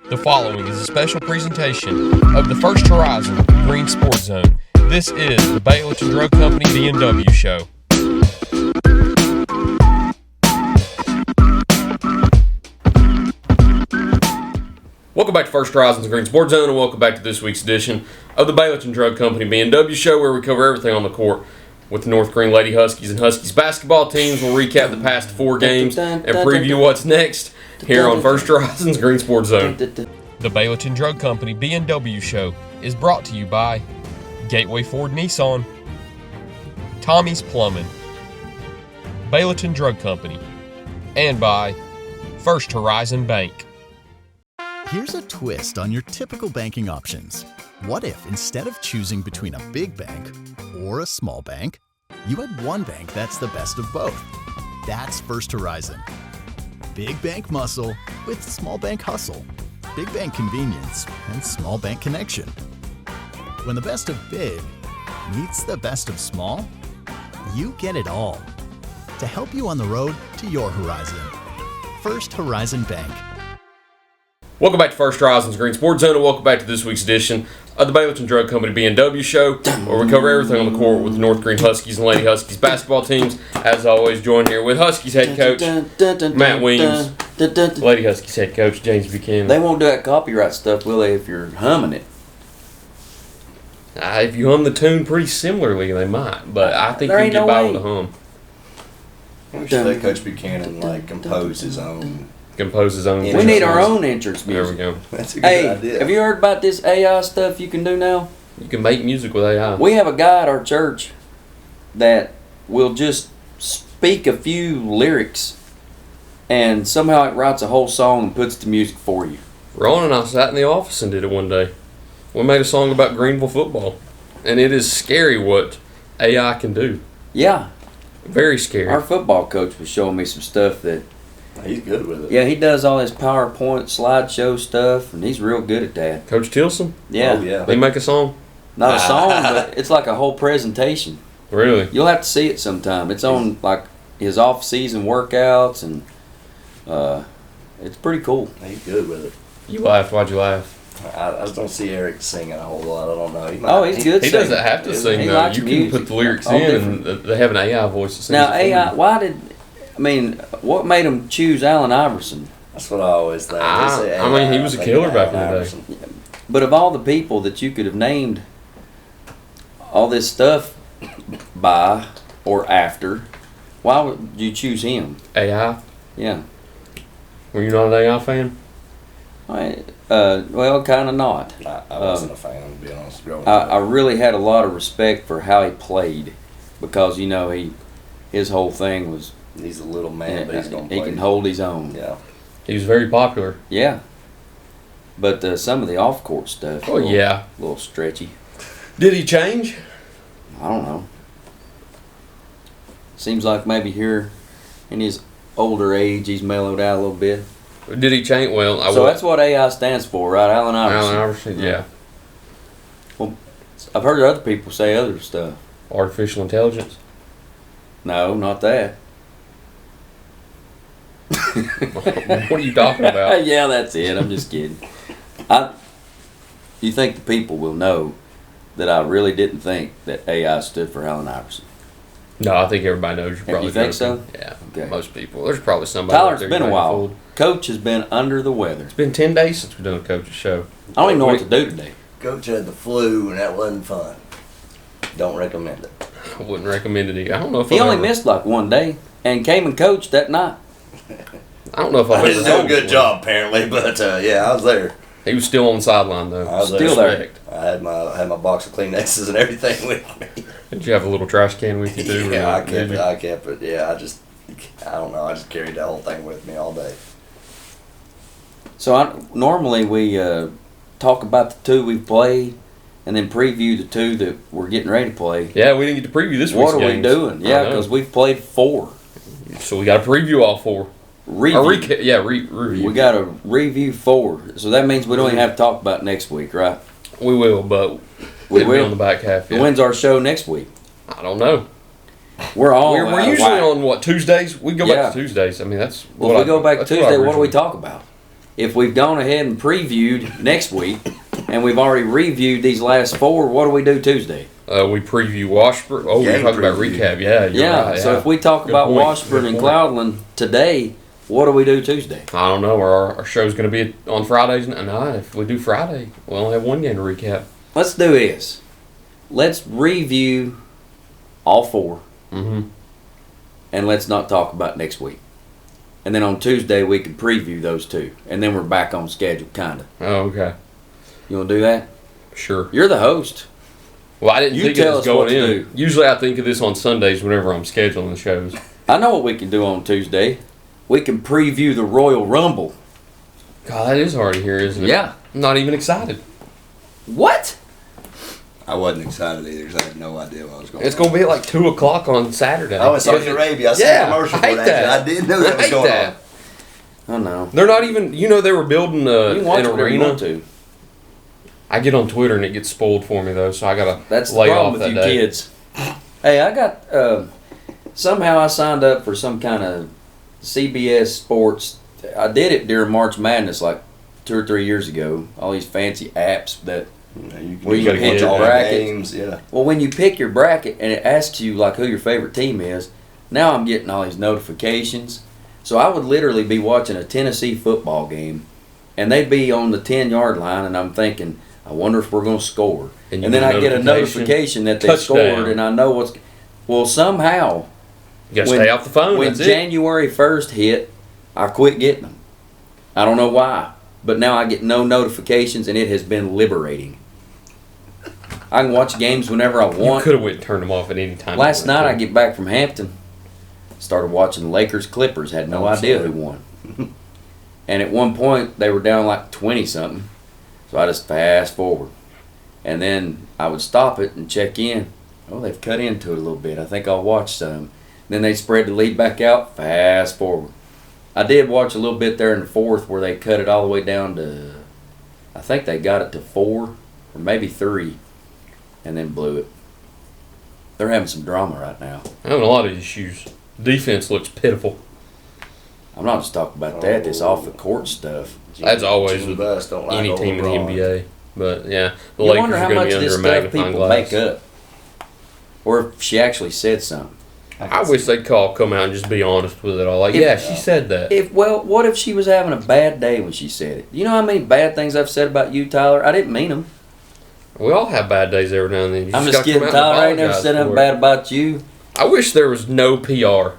The following is a special presentation of the First Horizon Green Sports Zone. This is the Baileyton Drug Company BNW show. Welcome back to First Horizon's Green Sports Zone, and welcome back to this week's edition of the Baileyton Drug Company BNW show, where we cover everything on the court with the North Greene Lady Huskies and Huskies basketball teams. We'll recap the past four games and preview what's next here on First Horizon's Green Sports Zone. The Baileyton Drug Company BNW show is brought to you by Gateway Ford Nissan, Tommy's Plumbing, Baileyton Drug Company, and by First Horizon Bank. Here's a twist on your typical banking options. What if instead of choosing between a big bank or a small bank, you had one bank that's the best of both? That's First Horizon. Big bank muscle with small bank hustle. Big bank convenience and small bank connection. When the best of big meets the best of small, you get it all. To help you on the road to your horizon. First Horizon Bank. Welcome back to First Horizon's Green Sports Zone, and welcome back to this week's edition of the Baileyton Drug Company BNW show, where we cover everything on the court with the North Greene Huskies and Lady Huskies basketball teams. As always, joined here with Huskies head coach Matt Weems, Lady Huskies head coach James Buchanan. They won't do that copyright stuff, will they, if you're humming it? If you hum the tune pretty similarly, they might, but I think you There can ain't get no by way. with a hum. We should let Coach Buchanan compose his own. Compose his own. We need our own entrance There we music. go. That's a good Hey, idea. have you heard about this AI stuff you can do now? You can make music with AI. We have a guy at our church that will just speak a few lyrics and somehow it writes a whole song and puts the music for you. Ron and I sat in the office and did it one day. We made a song about Greenville football, and it is scary what AI can do. Yeah, Very scary. our football coach was showing me some stuff that, He's good with it. yeah, he does all this PowerPoint slideshow stuff and he's real good at that. Coach Tilson, Yeah, Oh, yeah. they make a song. not a song, but it's like a whole presentation. Really? You'll have to see it sometime. It's on like his off-season workouts, and it's pretty cool. He's good with it. You laughed. Why'd you laugh? I just don't see Eric singing a whole lot. I don't know. Oh, he's good. He doesn't have to sing He though. likes You can music. put the lyrics All in, and they have an AI voice that sings. Now it for you. AI, what made him choose Allen Iverson? That's what I always think. I mean, he was a killer back in the day. But of all the people that you could have named all this stuff by or after, why would you choose him? AI. Yeah. Were you not an AI fan? Well, kind of not. I wasn't a fan, to be honest. Growing I up. really had a lot of respect for how he played because, you know, his whole thing was He's a little man, but he's going to he play. can hold his own. Yeah. He was very popular. Yeah. But some of the off-court stuff, Oh yeah. a little stretchy. Did he change? I don't know. Seems like maybe here in his older age, he's mellowed out a little bit. Did he change? Well, So that's what AI stands for, right? Allen Iverson. Allen Iverson. Yeah. I've heard other people say other stuff. Artificial intelligence. No, not that. What are you talking about? Yeah, that's it. I'm just kidding. You think the people will know that I really didn't think that AI stood for Allen Iverson? No, I think everybody knows. You're probably You think joking. so? Yeah. Okay. Most people. There's probably somebody. out Tyler's there been a making while. fooled. Coach has been under the weather. It's been 10 days since we've done a coach's show. I don't even know what to do today. Coach had the flu, and that wasn't fun. Don't recommend it. I wouldn't recommend it either. I don't know if He I've only ever- missed like one day and came and coached that night. I don't know if I've He ever didn't do a told good one. job, apparently, but yeah, I was there. He was still on the sideline though. I was Still there. Respect. I had my box of Kleenexes and everything with me. Did you have a little trash can with you too? or Yeah, not? I kept Did it. you? I kept it. Yeah, I don't know. I just carried that whole thing with me all day. So normally we talk about the two we've played and then preview the two that we're getting ready to play. Yeah, we didn't get to preview this week's What are we games. doing? I Yeah, know. because we've played 4. So we got to preview all 4. Review. Or review. We got to review 4. So that means we don't even have to talk about next week, right? We will, but We it'll be will. on the back half. Yeah. When's our show next week? I don't know. We're all We're out of usually whack. on what, Tuesdays? We go Yeah. back to Tuesdays. I mean, that's Well, if we go back that's Tuesday, what do we originally- talk about? if we've gone ahead and previewed next week, and we've already reviewed these last 4, what do we do Tuesday? We preview Washburn. Oh, you're talking about recap. Yeah, you're right. So if we talk Good about point. Washburn Good and point. Cloudland today, what do we do Tuesday? I don't know. Our show's going to be on Fridays. No, if we do Friday, we only have one game to recap. Let's do this. Let's review all 4, Mm-hmm. and let's not talk about next week. And then on Tuesday, we can preview those 2. And then we're back on schedule, kind of. Oh, okay. You want to do that? Sure. You're the host. Well, I didn't You think tell it was us what going to in. do. Usually I think of this on Sundays whenever I'm scheduling the shows. I know what we can do on Tuesday. We can preview the Royal Rumble. God, that is hard to hear, isn't it? Yeah. I'm not even excited. What? I wasn't excited either because I had no idea what was going on. It's going to be at like 2 o'clock on Saturday. Oh, it's Saudi Arabia. I saw Yeah, a commercial I for hate that. that. I didn't know that I was hate going that. on. I know. They're not even, they were building You can watch an whatever you arena. want to. I get on Twitter and it gets spoiled for me though, so I gotta That's the lay problem off with that you day. kids. Hey, I got somehow I signed up for some kind of CBS Sports. I did it during March Madness like 2 or 3 years ago. All these fancy apps that. Yeah, you Where you gotta pick get your all the bracket. games. Yeah. Well, when you pick your bracket and it asks you like who your favorite team is, now I'm getting all these notifications. So I would literally be watching a Tennessee football game, and they'd be on the 10-yard line, and I'm thinking, I wonder if we're going to score. And And you then get a I get a notification. notification that they Touchdown. scored, and I know what's. Well, somehow You gotta When- stay off the phone. when That's it. January 1st hit, I quit getting them. I don't know why, but now I get no notifications, and it has been liberating. I can watch games whenever I You want. could have went and turned them off at any time. Last night I get back from Hampton, started watching the Lakers Clippers, had no Oh, idea sorry. who won. And at one point they were down like 20 something. So I just fast forward. And then I would stop it and check in. Oh, they've cut into it a little bit. I think I'll watch some. Then they spread the lead back out, fast forward. I did watch a little bit there in the fourth where they cut it all the way down to, I think they got it to 4 or maybe 3 and then blew it. They're having some drama right now. Having a lot of issues. Defense looks pitiful. I'm not just talking about that. This off the court stuff. That's always Jimmy with Buss don't like any old team in the LeBron. NBA. But yeah, the You Lakers wonder are how going to much be of under this a stuff magnifying people glass. make up, or if she actually said something. I wish they'd come out and just be honest with it all. Like, If- yeah, she said that. What if she was having a bad day when she said it? You know how many bad things I've said about you, Tyler? I didn't mean them. We all have bad days every now and then. You I'm gotta just come kidding, out and Tyler. I ain't never apologize said nothing for it. bad about you. I wish there was no PR.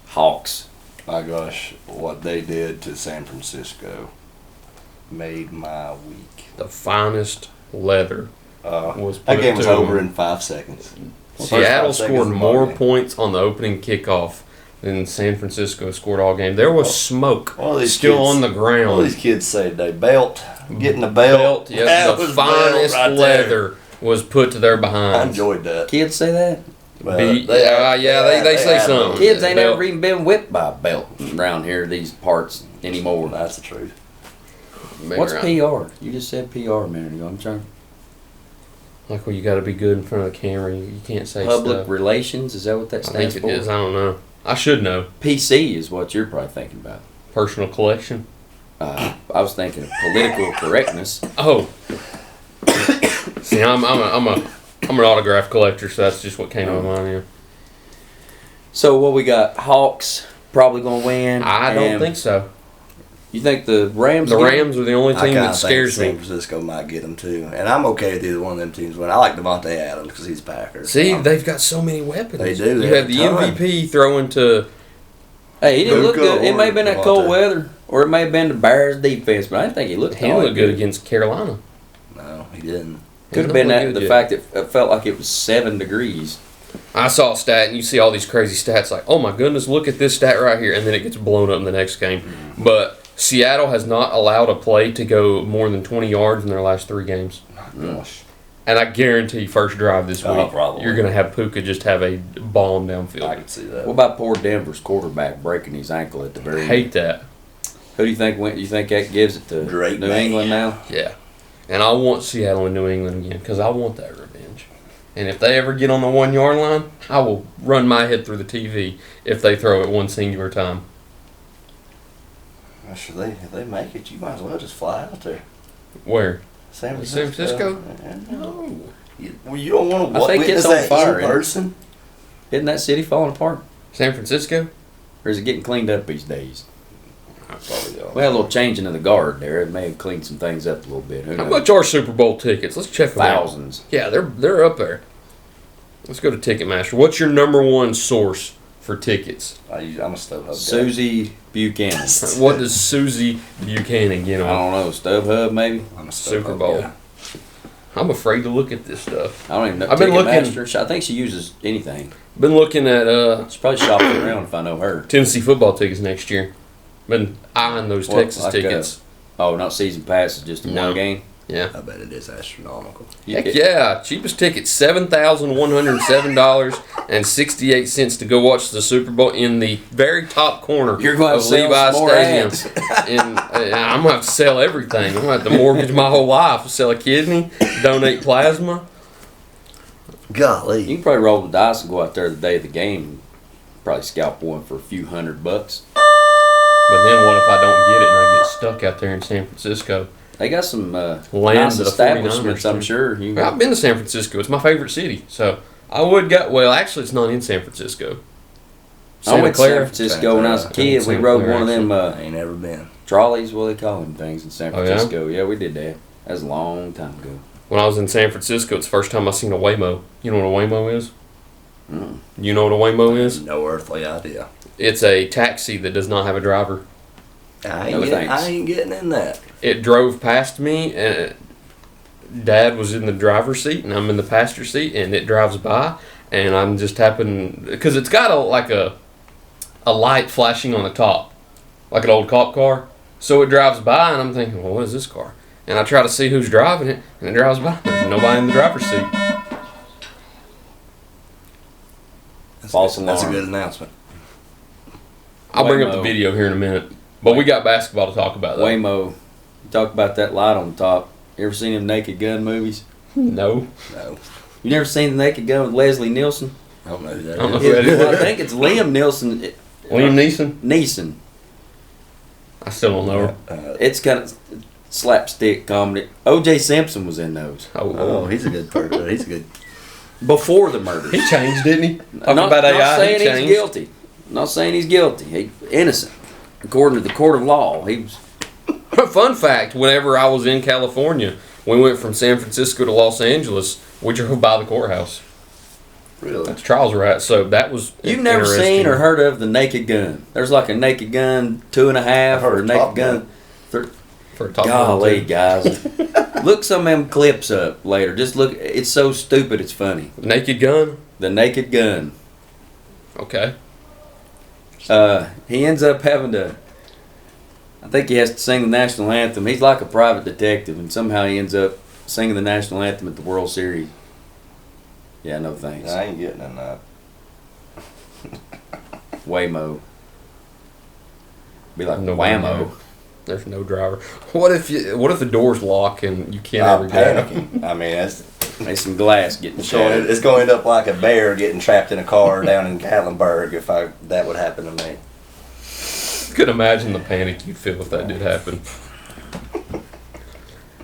Hawks. My gosh, what they did to San Francisco made my week. The finest leather was put That game was to over them. in 5 seconds. Seattle First 5 seconds scored of the more ball game. points on the opening kickoff than San Francisco scored all game. There was smoke All these still kids- on the All ground. these kids say they belt, getting the belt. Yes, That the was belt finest right there. leather was put to their I behinds. enjoyed that. Kids say that. But They say had something. those. Kids ain't Belt. never even been whipped by a belt around here, these parts anymore. That's the truth. What's PR? You just said PR a minute ago. I'm trying. Like, well, you got to be good in front of the camera. You can't say Public stuff. relations, is that what that I stands think for? it is. I don't know. I should know. PC is what you're probably thinking about. Personal collection. I was thinking of political correctness. Oh. See, I'm an autograph collector, so that's just what came to my mind here. So what we got? Hawks probably gonna win. I don't and think so. You think the Rams? The get 'em? Rams are the only I team kind that of think scares San me. Francisco might get them too, and I'm okay with either one of them teams winning. I like Devontae Adams because he's Packers. See, they've got so many weapons. They do. They You have have the a ton. MVP throwing to. Hey, he didn't look Luka good. It may have been that or cold Devontae. weather, or it may have been the Bears' defense, but I didn't think he looked. He all that looked good against Carolina. No, he didn't. Could have He been looked that good the yet. fact that it felt like it was 7 degrees. I saw a stat, and you see all these crazy stats like, oh my goodness, look at this stat right here, and then it gets blown up in the next game. But Seattle has not allowed a play to go more than 20 yards in their last 3 games. Gosh. And I guarantee first drive this Oh, week, probably. you're going to have Puka just have a bomb I downfield. could see that. What about poor Denver's quarterback breaking his ankle at the very end? Hate that. Who do you think went? You think that gives it to Drake New May. England now? Yeah. And I want Seattle and New England again because I want that revenge. And if they ever get on the 1 yard line, I will run my head through the TV if they throw it one singular time. If they make it, you might as well just fly out there. Where? San San Francisco. Francisco? No. You don't want to I think witness it's on that fire, in person. Isn't that city falling apart? San Francisco? Or is it getting cleaned up these days? Probably We had a little changing of the guard there. It may have cleaned some things up a little bit. Who How knows? much are Super Bowl tickets? Let's check them out. Thousands. Yeah, they're up there. Let's go to Ticketmaster. What's your number one source for tickets? I'm a StubHub guy. Susie Buchanan. What does Susie Buchanan get I on? don't know. StubHub maybe. I'm a StubHub Super Bowl. guy. I'm afraid to look at this stuff. I don't even know. I've been looking- Ticketmaster, I think she uses anything. Been looking at She's probably shopping around if I know her. Tennessee football tickets next year. Been eyeing those What, Texas like, tickets. Oh, not season passes, just in No. one game. Yeah. I bet it is astronomical. Heck yeah. Cheapest ticket, $7,107.68 to go watch the Super Bowl in the very top corner You're going to of sell Levi's some more Stadium. ads. And I'm going to have to sell everything. I'm going to have to mortgage my whole life. Sell a kidney, donate plasma. Golly. You can probably roll the dice and go out there the day of the game and probably scalp one for a few $100. But then what if I don't get it and I get stuck out there in San Francisco? They got some Land nice of the establishments, 49ers I'm sure. You Well, I've been to San Francisco. It's my favorite city. So I would go. Well, actually, it's not in San Francisco. I went to San Clara. Francisco when I was a kid. We Santa rode Clara, one of them I ain't ever been. trolleys, what do they call them things in San Oh, yeah? Francisco. Yeah, we did that. That was a long time ago. When I was in San Francisco, it's the first time I seen a Waymo. You know what a Waymo is? Mm. You know what a Waymo is? No earthly idea. It's a taxi that does not have a driver. I No thanks. ain't getting in that. It drove past me, and Dad was in the driver's seat, and I'm in the passenger seat, and it drives by, and I'm just tapping because it's got a light flashing on the top, like an old cop car. So it drives by, and I'm thinking, well, what is this car? And I try to see who's driving it, and it drives by. There's nobody in the driver's seat. False That's a alarm. good announcement. I'll bring up Waymo. the video here in a minute, but we got basketball to talk about. Though. Waymo. You talk about that light on the top. You ever seen them Naked Gun movies? No, No. You never seen the Naked Gun with Leslie Nielsen? I don't know who I that don't know is. who that is. Well, I think it's Liam Nielsen. Liam Neeson. Neeson. I still don't know her. It's kind of slapstick comedy. O.J. Simpson was in those Oh, he's a good person. He's a good. before the murders. He changed, didn't he? Talking not, about AI, not saying he he's changed. guilty. Not saying he's guilty. He's innocent. According to the court of law, he was. Fun fact: whenever I was in California, we went from San Francisco to Los Angeles. We drove by the courthourst. Really? That's Charles right. So that was. You've never interesting. seen or heard of the Naked Gun. There's like a Naked Gun 2.5 I've heard or a of Naked Top Gun. For a top Golly, one, guys. Look some of them clips up later. Just look. It's so stupid, it's funny. too. Naked Gun. The Naked Gun. Okay. He ends up having to. I think he has to sing the national anthem. He's like a private detective, and somehow he ends up singing the national anthem at the World Series. Yeah, no thanks. I ain't getting in that. Waymo. Be like No whammo. There's no driver. What if the doors lock and you can't I'm ever get out? panicking. I mean, There's some glass getting shattered. it's going to end up like a bear getting trapped in a car down in Gatlinburg if that would happen to me. Could imagine the panic you'd feel if that did happen.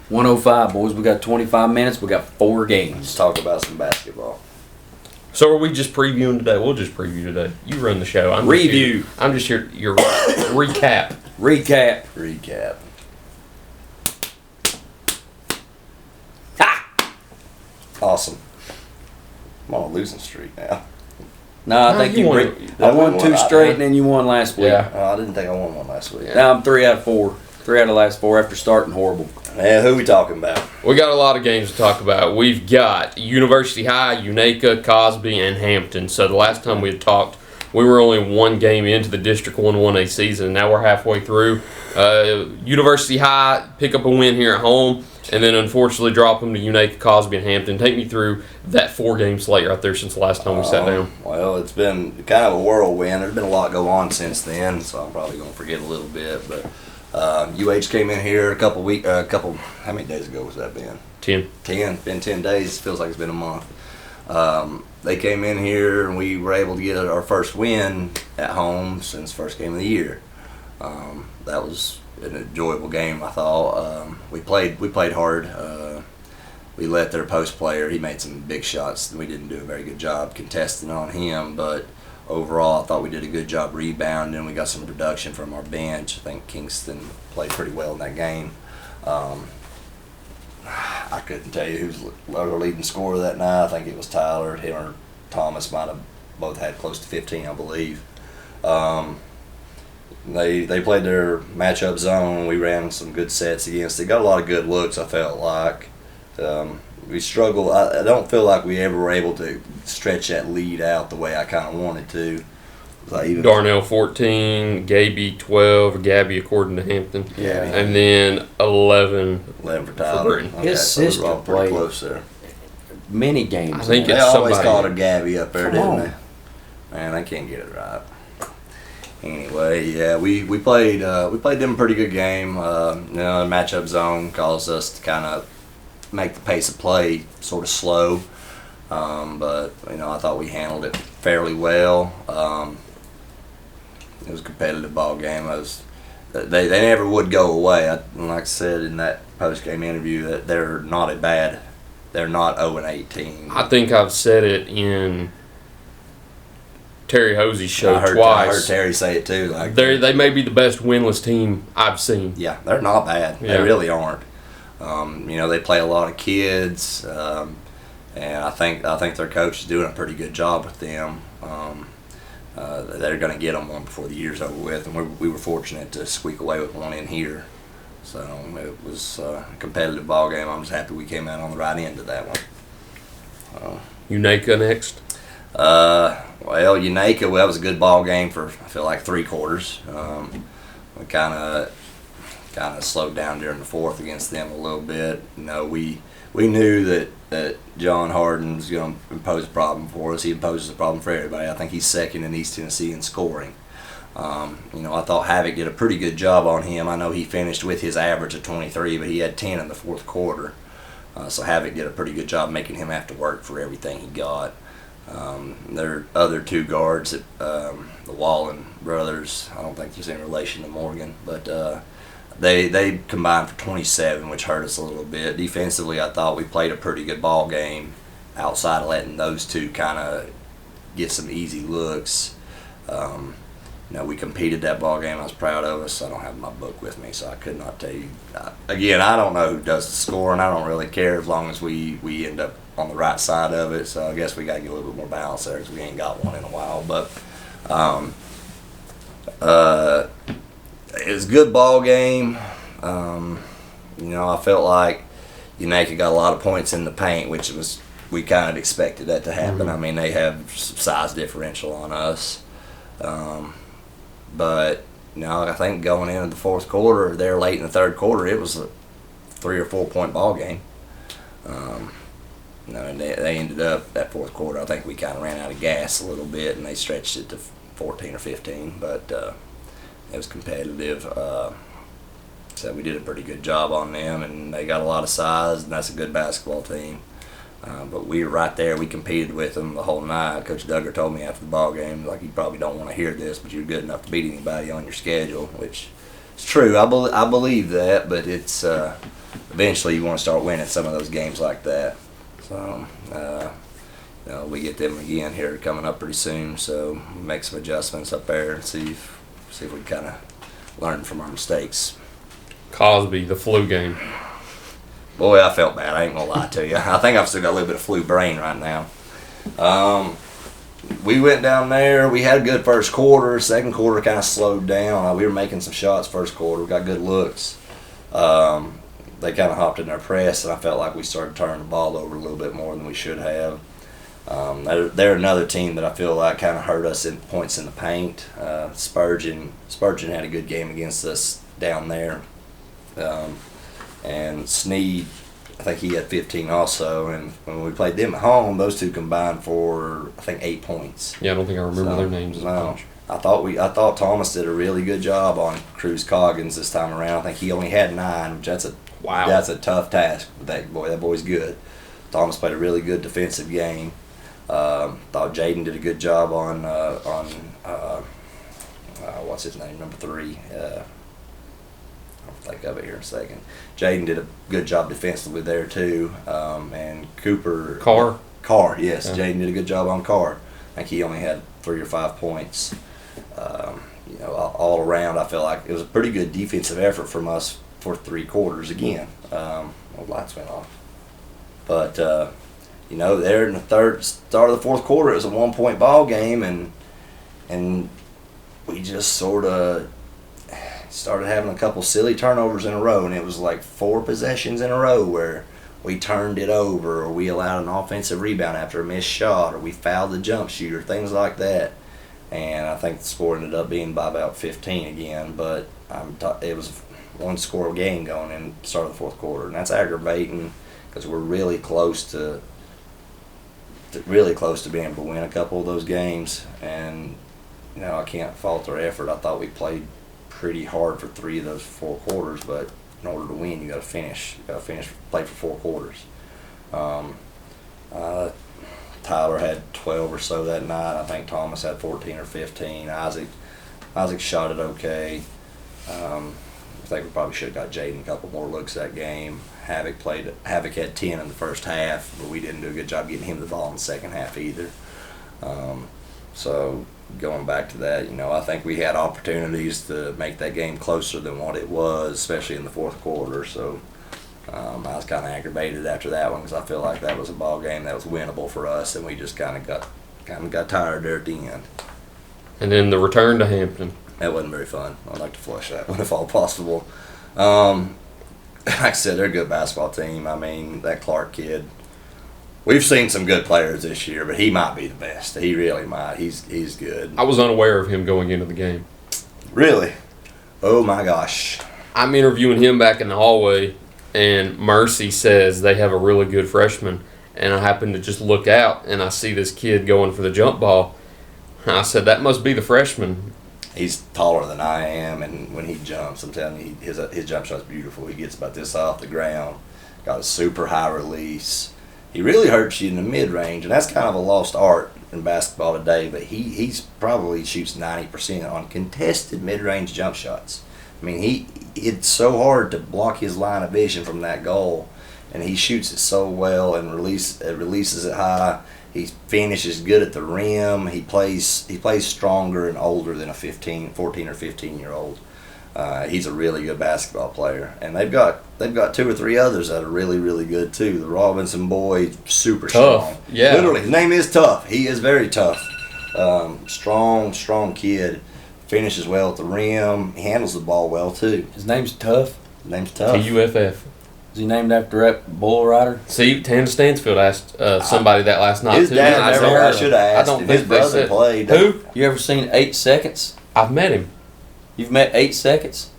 105, boys. We got 25 minutes. We got 4 Let's games. talk about some basketball. So are we just previewing today? We'll just preview today. You run the show. I'm Review. I'm just here. Your recap. Recap. Recap. Ha! Awesome. I'm on a losing streak now. No, I No, think you you won. I won 2 straight, and then you won last week. Yeah. Oh, I didn't think I won one last week. Yeah. Now I'm 3 out of 4. 3 out of the last 4 after starting horrible. Yeah, who we talking about? We got a lot of games to talk about. We've got University High, Unaka, Cosby, and Hampton. So the last time we had talked, we were only 1 game into the District 1 1A season. Now we're halfway through. University High pick up a win here at home, and then unfortunately drop them to Unaka, Cosby, and Hampton. Take me through that 4-game slate right there since the last time we sat down. Well, it's been kind of a whirlwind. There's been a lot go on since then, so I'm probably going to forget a little bit. But UH came in here how many days ago was that been? 10. 10. Been 10 days. Feels like it's been a month. They came in here and we were able to get our first win at home since first game of the year. That was an enjoyable game, I thought. We played hard. We let their post player. He made some big shots. We didn't do a very good job contesting on him, but overall, I thought we did a good job rebounding. We got some production from our bench. I think Kingston played pretty well in that game. I couldn't tell you who's our leading scorer that night. I think it was Tyler. Him or Thomas might have both had close to 15, I believe. They played their matchup zone. We ran some good sets against it. Got a lot of good looks, I felt like. We struggled. I don't feel like we ever were able to stretch that lead out the way I kind of wanted to. Like Darnell 14, Gaby 12, or Gabby according to Hampton. Yeah. And then 11 for Tyler. Green. Okay, His so those sister were all pretty played close there. many games. I think They it's always somebody. called her Gabby up there, Come didn't on. they? Man, they can't get it right. Anyway, yeah, we played them a pretty good game. The matchup zone caused us to kind of make the pace of play sort of slow, but I thought we handled it fairly well. It was a competitive ball game. They never would go away. Like I said in that post game interview, that they're not 0-18. I think I've said it in Terry Hosey's show I heard twice. Terry say it too. Like They may be the best winless team I've seen. yeah, they're not bad. Yeah. They really aren't. They play a lot of kids, and I think their coach is doing a pretty good job with them. They're going to get them one before the year's over with, and we were fortunate to squeak away with one in here. So it was a competitive ball game. I'm just happy we came out on the right end of that one. Unaka next. Unaka, that was a good ball game for I feel like 3 quarters. We kind of slowed down during the fourth against them a little bit. We knew that John Harden was going to impose a problem for us. He imposes a problem for everybody. I think he's second in East Tennessee in scoring. I thought Havoc did a pretty good job on him. I know he finished with his average of 23, but he had 10 in the fourth quarter. So Havoc did a pretty good job making him have to work for everything he got. Their other 2 guards, the Wallen brothers, I don't think there's any relation to Morgan, but they combined for 27, which hurt us a little bit. Defensively, I thought we played a pretty good ball game outside of letting those 2 kind of get some easy looks. We competed that ball game. I was proud of us. I don't have my book with me, so I could not tell you. Again, I don't know who does the scoring. I don't really care as long as we end up on the right side of it. So I guess we got to get a little bit more balance there because we ain't got one in a while. But it was a good ball game. I felt like Unaka got a lot of points in the paint, which we kind of expected that to happen. I mean, they have some size differential on us. But I think going into the fourth quarter, there late in the third quarter, it was a 3 or 4 point ball game. And they ended up that fourth quarter. I think we kind of ran out of gas a little bit, and they stretched it to 14 or 15. But it was competitive. So we did a pretty good job on them, and they got a lot of size, and that's a good basketball team. But we were right there. We competed with them the whole night. Coach Duggar told me after the ball game, like, you probably don't want to hear this, but you're good enough to beat anybody on your schedule, which is true. I believe that, but it's eventually you want to start winning some of those games like that. So we get them again here coming up pretty soon. So we'll make some adjustments up there and see if we can kind of learn from our mistakes. Cosby, the flu game. Boy, I felt bad. I ain't gonna lie to you. I think I've still got a little bit of flu brain right now. We went down there. We had a good first quarter. Second quarter kind of slowed down. We were making some shots first quarter. We got good looks. They kind of hopped in their press, and I felt like we started turning the ball over a little bit more than we should have. They're another team that I feel like kind of hurt us in points in the paint. Spurgeon had a good game against us down there. And Sneed, I think he had 15 also. And when we played them at home, those 2 combined for, I think, 8 points. Yeah, I don't think I remember their names as much. I thought Thomas did a really good job on Cruz Coggins this time around. I think he only had 9, which that's a tough task. That boy's good. Thomas played a really good defensive game. Thought Jaden did a good job on what's his name, number 3. I'll think of it here in a second. Jaden did a good job defensively there too, and Cooper Carr, yes, yeah. Jaden did a good job on Carr. I think he only had 3 or 5 points. All around, I feel like it was a pretty good defensive effort from us for 3 quarters again. The lights went off. But, there in the start of the fourth quarter, it was a 1-point ball game, and we just sort of started having a couple silly turnovers in a row, and it was like 4 possessions in a row where we turned it over, or we allowed an offensive rebound after a missed shot, or we fouled the jump shooter, things like that. And I think the score ended up being by about 15 again, but it was a 1-score game going in the start of the fourth quarter, and that's aggravating because we're really close to being able to win a couple of those games. And I can't fault our effort. I thought we played pretty hard for 3 of those 4 quarters, but in order to win, you got to finish. Play for 4 quarters. Tyler had 12 or so that night. I think Thomas had 14 or 15. Isaac shot it okay. I think we probably should have got Jaden a couple more looks that game. Havoc had 10 in the first half, but we didn't do a good job getting him the ball in the second half either. So going back to that, I think we had opportunities to make that game closer than what it was, especially in the fourth quarter. So I was kind of aggravated after that one because I feel like that was a ball game that was winnable for us, and we just kind of got tired there at the end. And then the return to Hampton. That wasn't very fun. I'd like to flush that one if all possible. Like I said, they're a good basketball team. I mean, that Clark kid, we've seen some good players this year, but he might be the best. He really might. He's good. I was unaware of him going into the game. Really? Oh, my gosh. I'm interviewing him back in the hallway, and Mercy says they have a really good freshman. And I happen to just look out, and I see this kid going for the jump ball. And I said, that must be the freshman. He's taller than I am, and when he jumps, I'm telling you, his jump shot's beautiful. He gets about this off the ground, got a super high release. He really hurts you in the mid-range, and that's kind of a lost art in basketball today, but he's probably shoots 90% on contested mid-range jump shots. I mean, it's so hard to block his line of vision from that goal, and he shoots it so well and releases it high. He finishes good at the rim. He plays stronger and older than a 14 or 15-year-old. He's a really good basketball player, and they've got 2 or 3 others that are really, really good too. The Robinson boy, super tough. Strong. Yeah, literally, his name is Tough. He is very tough. Strong kid. Finishes well at the rim. He handles the ball well too. His name's Tough. Tuff. Is he named after that bull rider? See, Tanner Stansfield asked somebody that last night. His too. dad, I should have asked him. His brother played. Who? You ever seen 8 Seconds? I've met him. You've met 8 Seconds?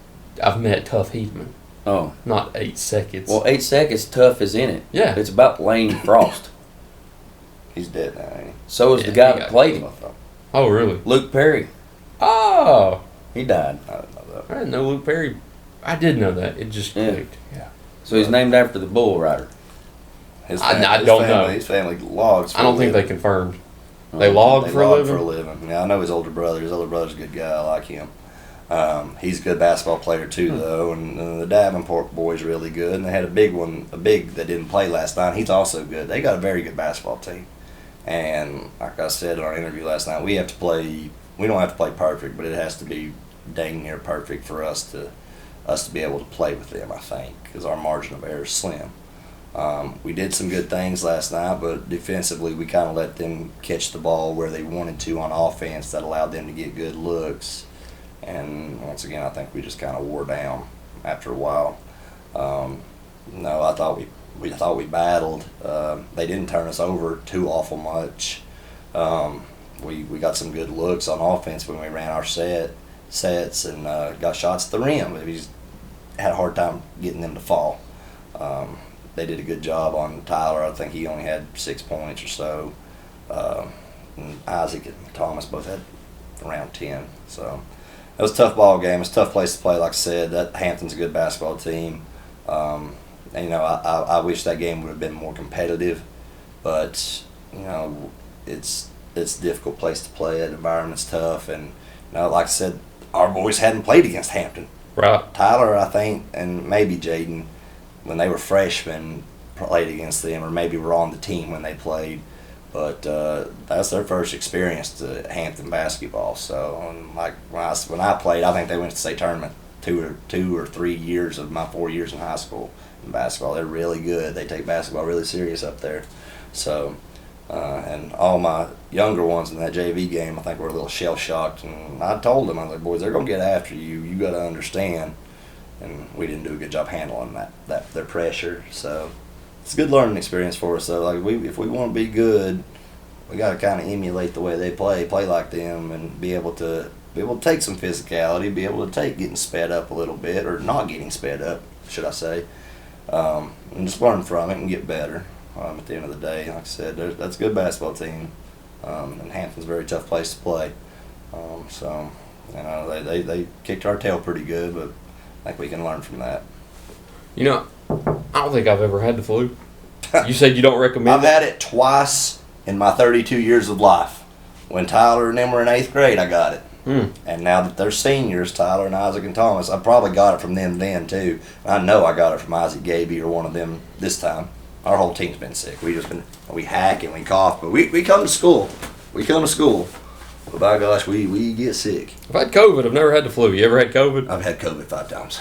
I've met Tough Heatman. Oh. Not 8 Seconds. Well, 8 Seconds, Tough is in it. Yeah. It's about Lane Frost. He's dead now, ain't he? So is the guy that played him. Oh, really? Luke Perry. Oh. He died. I didn't know that. I didn't know Luke Perry. I did know that. It just clicked. Yeah. So he's named after the bull rider. I don't know. His family logs. I don't think they confirmed. They log for a living. Yeah, I know his older brother. His older brother's a good guy. I like him. He's a good basketball player too, though. And the Davenport boy's really good. And they had a big that didn't play last night. He's also good. They got a very good basketball team. And like I said in our interview last night, we have to play. We don't have to play perfect, but it has to be dang near perfect for us to be able to play with them, I think, because our margin of error is slim. We did some good things last night, but defensively we kind of let them catch the ball where they wanted to on offense. That allowed them to get good looks. And once again, I think we just kind of wore down after a while. I thought we battled. They didn't turn us over too awful much. We got some good looks on offense when we ran our sets and got shots at the rim. We just had a hard time getting them to fall. They did a good job on Tyler. I think he only had 6 points or so. And Isaac and Thomas both had around 10. So it was a tough ball game. It's a tough place to play. Like I said, that Hampton's a good basketball team. And I wish that game would have been more competitive, but it's a difficult place to play. That environment's tough, and like I said, our boys hadn't played against Hampton. Right. Tyler, I think, and maybe Jaden, when they were freshmen, played against them, or maybe were on the team when they played. But that's their first experience to Hampton basketball. So, and like when I played, I think they went to state tournament two or 3 years of my 4 years in high school in basketball. They're really good. They take basketball really serious up there. So, and all my younger ones in that JV game, I think, were a little shell shocked. And I told them, I was like, boys, they're gonna get after you. You got to understand. And we didn't do a good job handling that their pressure. So. It's a good learning experience for us, though. Like if we want to be good, we got to kind of emulate the way they play like them, and be able to take some physicality, be able to take getting sped up a little bit, or not getting sped up, should I say, and just learn from it and get better. At the end of the day, like I said, that's a good basketball team, and Hampton's a very tough place to play. So they kicked our tail pretty good, but I think we can learn from that. You know, I don't think I've ever had the flu. You said you don't recommend I've had it twice in my 32 years of life. When Tyler and them were in 8th grade, I got it. And now that they're seniors, Tyler and Isaac and Thomas, I probably got it from them then too. I know I got it from Isaac Gaby or one of them this time. Our whole team's been sick. We hack and we cough, but we come to school. But by gosh, we get sick. I've had COVID. I've never had the flu. You ever had COVID? I've had COVID 5 times.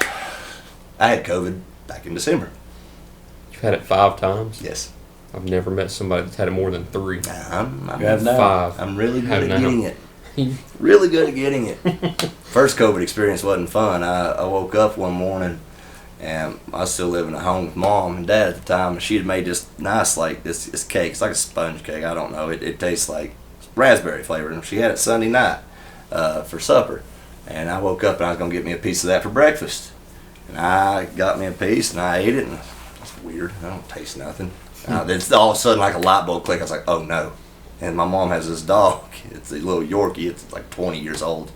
I had COVID back in December. You've had it 5 times? Yes. I've never met somebody that's had it more than 3. I'm have now. 5. I'm really good Have at now. getting it. Really good at getting it. First COVID experience wasn't fun. I woke up one morning and I was still living at home with Mom and Dad at the time, and she had made this nice, like, this cake. It's like a sponge cake. I don't know. It tastes like raspberry flavored, and she had it Sunday night for supper. And I woke up and I was going to get me a piece of that for breakfast. And I got me a piece and I ate it, and it's weird. I don't taste nothing. Then all of a sudden, like a light bulb click. I was like, oh no. And my mom has this dog. It's a little Yorkie. It's like 20 years old.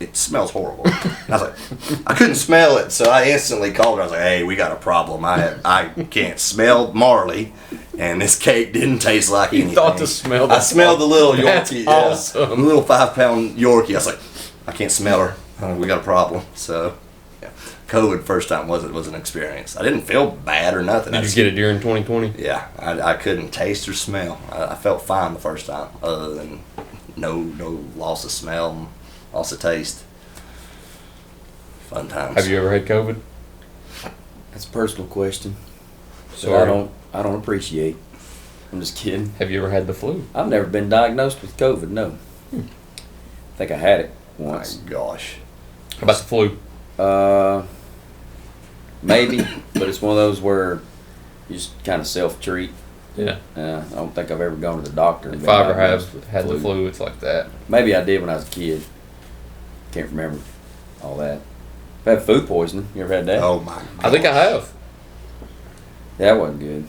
It smells horrible. And I was like, I couldn't smell it, so I instantly called her. I was like, hey, we got a problem. I can't smell Marley, and this cake didn't taste like anything. You thought to smell I smelled the little That's Yorkie. awesome. The little 5-pound Yorkie. I was like, I can't smell her. We got a problem. So, yeah. COVID first time was an experience. I didn't feel bad or nothing. Did you get it during 2020? Yeah, I couldn't taste or smell. I felt fine the first time, other than no loss of smell and loss of taste. Fun times. Have you ever had COVID? That's a personal question. So Sorry. I don't appreciate. I'm just kidding. Have you ever had the flu? I've never been diagnosed with COVID, no. I think I had it once. My gosh. How about the flu? Maybe, but it's one of those where you just kind of self-treat. Yeah. I don't think I've ever gone to the doctor. And If been I ever diagnosed have with had the flu, it's like that. Maybe I did when I was a kid. Can't remember all that. I've had food poisoning. You ever had that? Oh my gosh. I think I have. That wasn't good.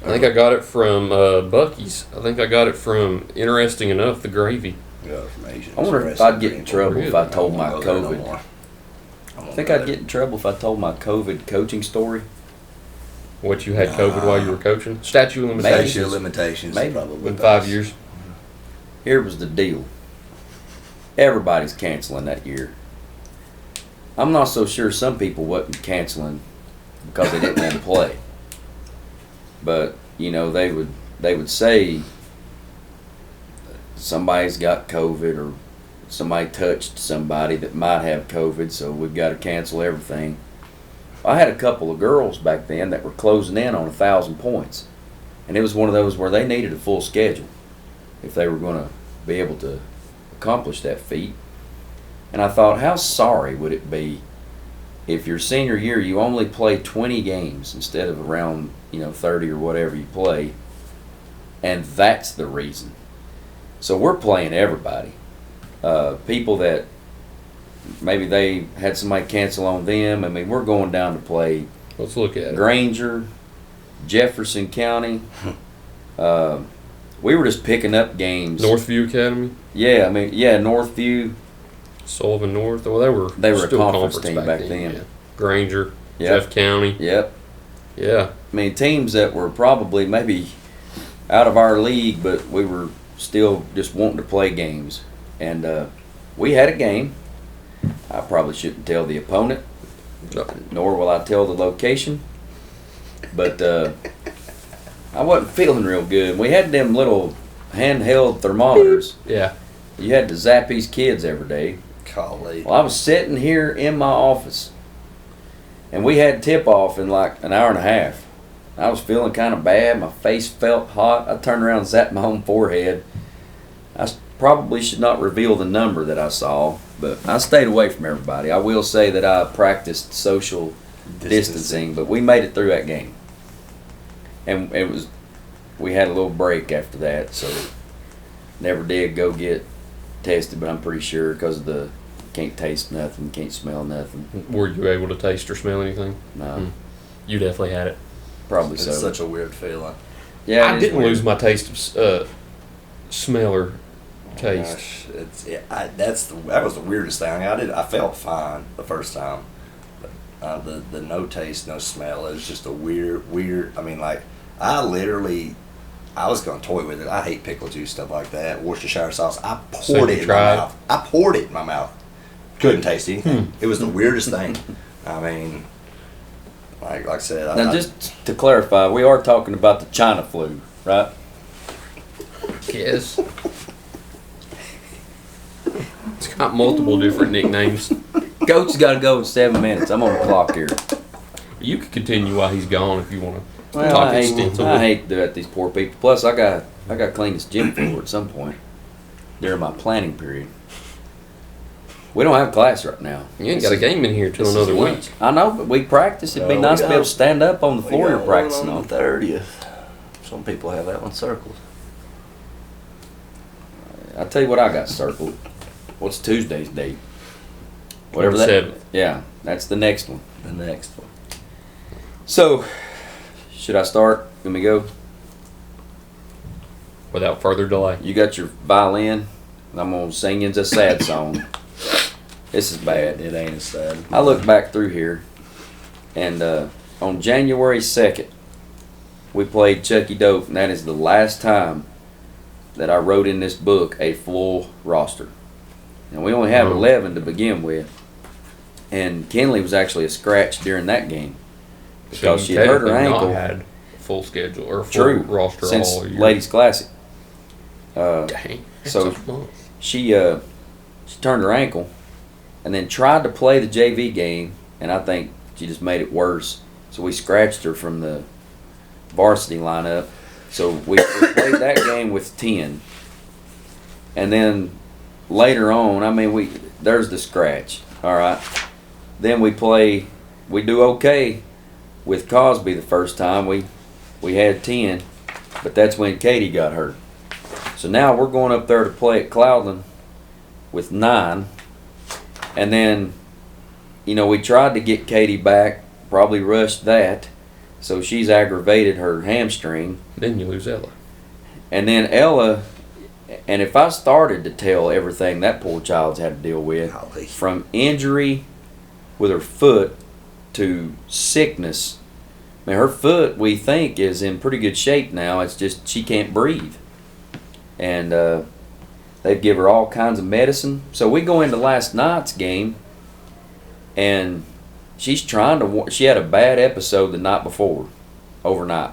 I think I got it from Buc-ee's. I think I got it from, interesting enough, the gravy. Yeah, from Asians. I wonder if I'd get in trouble if I told my I won't COVID. go there no more. I think I'd get in trouble if I told my COVID coaching story. What, you had COVID while you were coaching? Statute of limitations. Statute of limitations. Maybe. Probably Been does. 5 years. Here was the deal. Everybody's canceling that year. I'm not so sure some people wasn't canceling because they didn't want to play. But, you know, they would say somebody's got COVID or somebody touched somebody that might have COVID, so we've got to cancel everything. I had a couple of girls back then that were closing in on 1,000 points. And it was one of those where they needed a full schedule if they were going to be able to accomplish that feat. And I thought, how sorry would it be if your senior year you only play 20 games instead of around 30 or whatever you play, and that's the reason. So we're playing everybody. People that maybe they had somebody cancel on them. I mean, we're going down to play Let's look at it. Granger, Jefferson County. We were just picking up games. Northview Academy, Yeah, I mean, yeah, Northview. Sullivan North. Well, They were a still conference team back then. Yeah. Granger, Yep. Jeff County. Yep. Yeah. I mean, teams that were probably maybe out of our league, but we were still just wanting to play games. And we had a game. I probably shouldn't tell the opponent, No. nor will I tell the location. But I wasn't feeling real good. We had them little handheld thermometers. Yeah. You had to zap these kids every day. Golly. Well, I was sitting here in my office, and we had tip-off in like an hour and a half. I was feeling kind of bad. My face felt hot. I turned around and zapped my own forehead. I probably should not reveal the number that I saw, but I stayed away from everybody. I will say that I practiced social distancing, but we made it through that game. And we had a little break after that, so never did go get tested, but I'm pretty sure because of the can't taste nothing, can't smell nothing. Were you able to taste or smell anything? No, You definitely had it. probably It's so. such a weird feeling. Yeah, I it is didn't weird. lose my taste of smell or taste. Gosh, that was the weirdest thing. I felt fine the first time. But, the no taste, no smell. It was just a weird. I mean, like I was gonna toy with it. I hate pickle juice, stuff like that. Worcestershire sauce. I So poured you it in tried? my mouth. I poured it in my mouth. Couldn't taste anything. It was the weirdest thing. I mean, like I said. Now, just to clarify, we are talking about the China flu, right? Yes. It's got multiple different nicknames. Coach got to go in 7 minutes. I'm on the clock here. You could continue while he's gone if you want to Well, talk I extensively. hate to do that to these poor people. Plus, I got to clean this gym floor at some point during my planning period. We don't have class right now. You ain't got a game in here till This is another lunch. week. I know, but we practice. It'd be No, nice we to be able got- to stand up on the floor you're practicing on on. the 30th. Some people have that one circled. I'll tell you what I got circled. What's Tuesday's date? Whatever that. 27th. Yeah, that's the next one. The next one. So, should I start? Let me go. Without further delay. You got your violin, and I'm gonna sing you a sad song. This is bad. It ain't as sad. I look back through here, and on January 2nd, we played Chucky Dope, and that is the last time that I wrote in this book a full roster. And we only have 11 to begin with, and Kenley was actually a scratch during that game because So she you had hurt her technically not ankle. had full schedule or full True, roster since all year. Ladies Classic. Dang. That's so- a month. She turned her ankle and then tried to play the JV game, and I think she just made it worse. So we scratched her from the varsity lineup. So we played that game with 10. And then later on, I mean, there's the scratch, all right? Then we do okay with Cosby the first time. We had 10, but that's when Katie got hurt. So now we're going up there to play at Cloudland with 9. And then, we tried to get Katie back, probably rushed that. So she's aggravated her hamstring. Then you lose Ella. And then Ella, and if I started to tell everything that poor child's had to deal with, Golly. from injury with her foot to sickness, I mean, her foot, we think, is in pretty good shape now. It's just she can't breathe. And they give her all kinds of medicine. So we go into last night's game, and she's trying to. She had a bad episode the night before, overnight,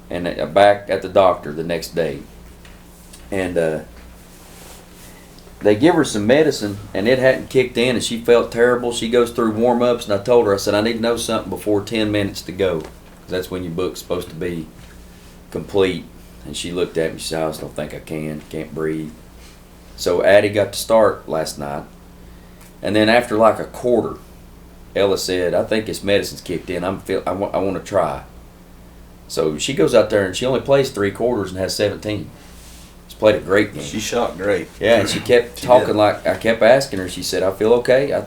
and back at the doctor the next day. And they give her some medicine, and it hadn't kicked in, and she felt terrible. She goes through warm-ups, and I told her, I said, I need to know something before 10 minutes to go. 'Cause that's when your book's supposed to be complete. And she looked at me, she said, I just don't think I can't breathe. So Addie got to start last night. And then after like a quarter, Ella said, I think this medicine's kicked in. I want to try. So she goes out there, and she only plays 3 quarters and has 17. She's played a great game. She shot great. Yeah, and she kept talking did. like, I kept asking her. She said, I feel okay. I'm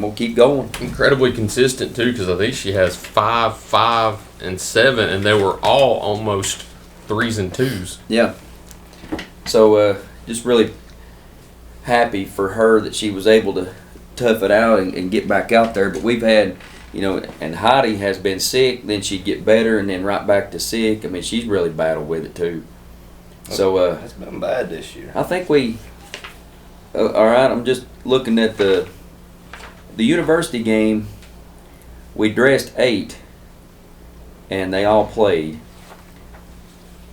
going to keep going. Incredibly consistent, too, because I think she has 5, 5, and 7, and they were all almost 3s and 2s. Yeah. So just really happy for her that she was able to tough it out and get back out there. But we've had, and Heidi has been sick, then she'd get better, and then right back to sick. I mean, she's really battled with it too. So It's been bad this year. I think we All right, I'm just looking at the university game. We dressed 8, and they all played.